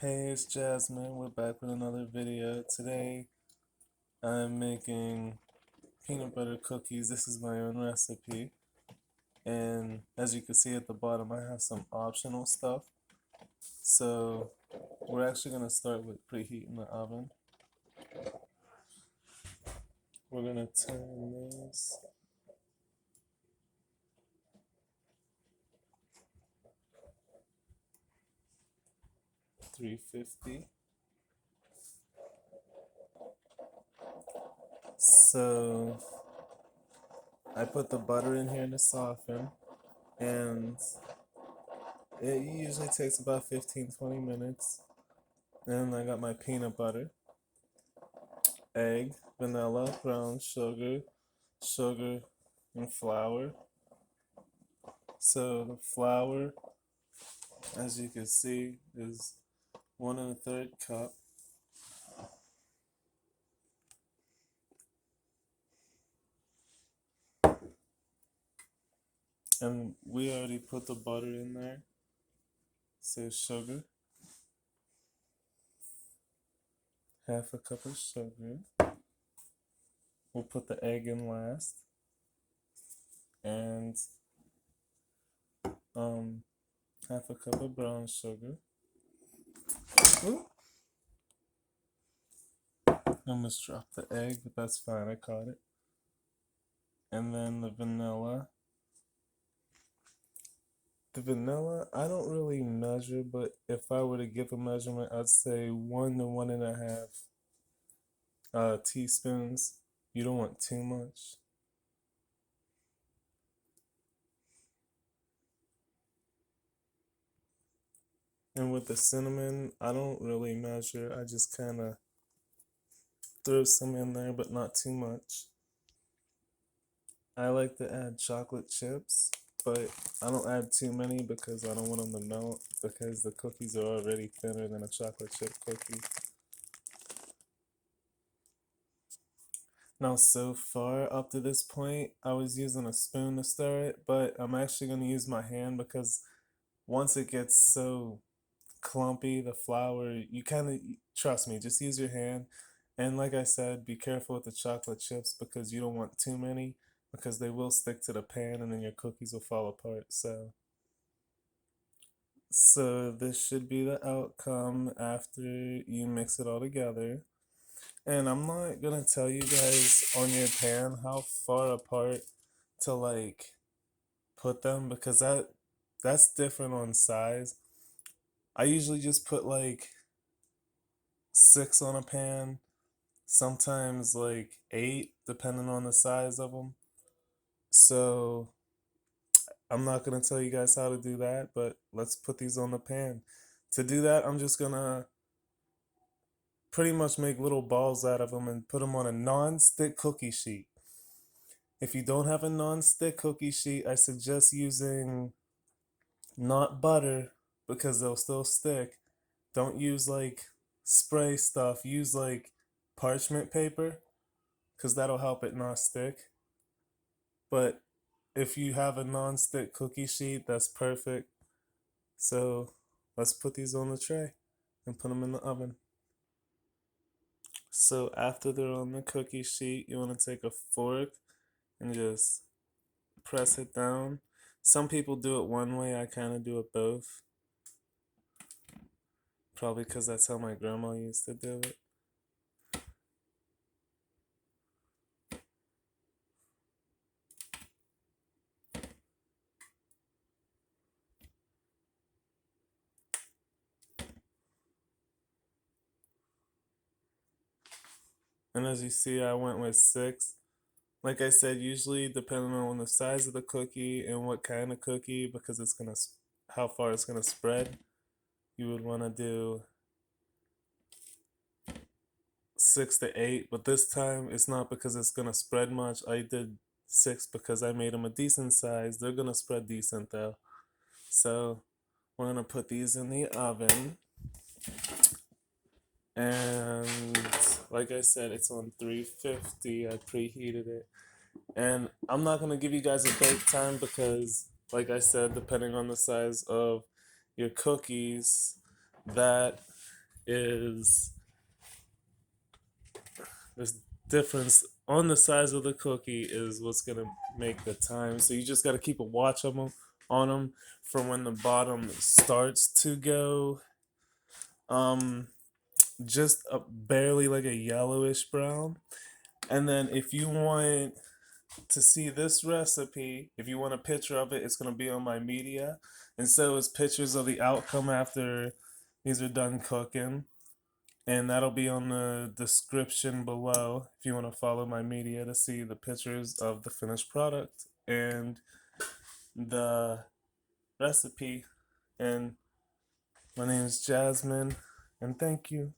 Hey, it's Jasmine. We're back with another video. Today, I'm making peanut butter cookies. This is my own recipe. And as you can see at the bottom, I have some optional stuff. So, we're actually going to start with preheating the oven. We're going to turn this 350. So, I put the butter in here to soften. And it usually takes about 15-20 minutes. And I got my peanut butter, egg, vanilla, brown sugar, and flour. So the flour, as you can see, is 1 1/3 cup. And we already put the butter in there. So sugar, 1/2 cup of sugar. We'll put the egg in last. And 1/2 cup of brown sugar. Ooh. I almost dropped the egg, but that's fine, I caught it. And then the vanilla. The vanilla, I don't really measure, but if I were to give a measurement, I'd say 1 to 1 1/2 teaspoons. You don't want too much. And with the cinnamon, I don't really measure. I just kind of throw some in there, but not too much. I like to add chocolate chips, but I don't add too many because I don't want them to melt because the cookies are already thinner than a chocolate chip cookie. Now, so far up to this point, I was using a spoon to stir it, but I'm actually going to use my hand because once it gets so clumpy, the flour, you kind of, trust me, just use your hand. And like I said, be careful with the chocolate chips because you don't want too many because they will stick to the pan and then your cookies will fall apart. So this should be the outcome after you mix it all together. And I'm not gonna tell you guys on your pan how far apart to like put them because that's different on size. I usually just put like 6 on a pan, sometimes like 8 depending on the size of them. So I'm not gonna tell you guys how to do that, but let's put these on the pan. To do that, I'm just gonna pretty much make little balls out of them and put them on a non-stick cookie sheet. If you don't have a non-stick cookie sheet, I suggest using not butter because they'll still stick. Don't use like spray stuff. Use like parchment paper because that'll help it not stick. But if you have a non-stick cookie sheet, that's perfect. So let's put these on the tray and put them in the oven. So after they're on the cookie sheet, you want to take a fork and just press it down. Some people do it one way, I kind of do it both. Probably because that's how my grandma used to do it. And as you see, I went with 6. Like I said, usually depending on the size of the cookie and what kind of cookie, because it's gonna, how far it's gonna spread, you would want to do 6 to 8. But this time, it's not because it's gonna spread much. I did 6 because I made them a decent size. They're gonna spread decent though. So we're gonna put these in the oven. And like I said, it's on 350. I preheated it. And I'm not gonna give you guys a bake time because, like I said, depending on the size of your cookies, that is this difference on the size of the cookie is what's gonna make the time. So you just gotta keep a watch on them from when the bottom starts to go um just barely like a yellowish brown. And then if you want to see this recipe, if you want a picture of it, it's going to be on my media. And so is pictures of the outcome after these are done cooking. And that'll be on the description below if you want to follow my media to see the pictures of the finished product and the recipe. And my name is Jasmine, and thank you.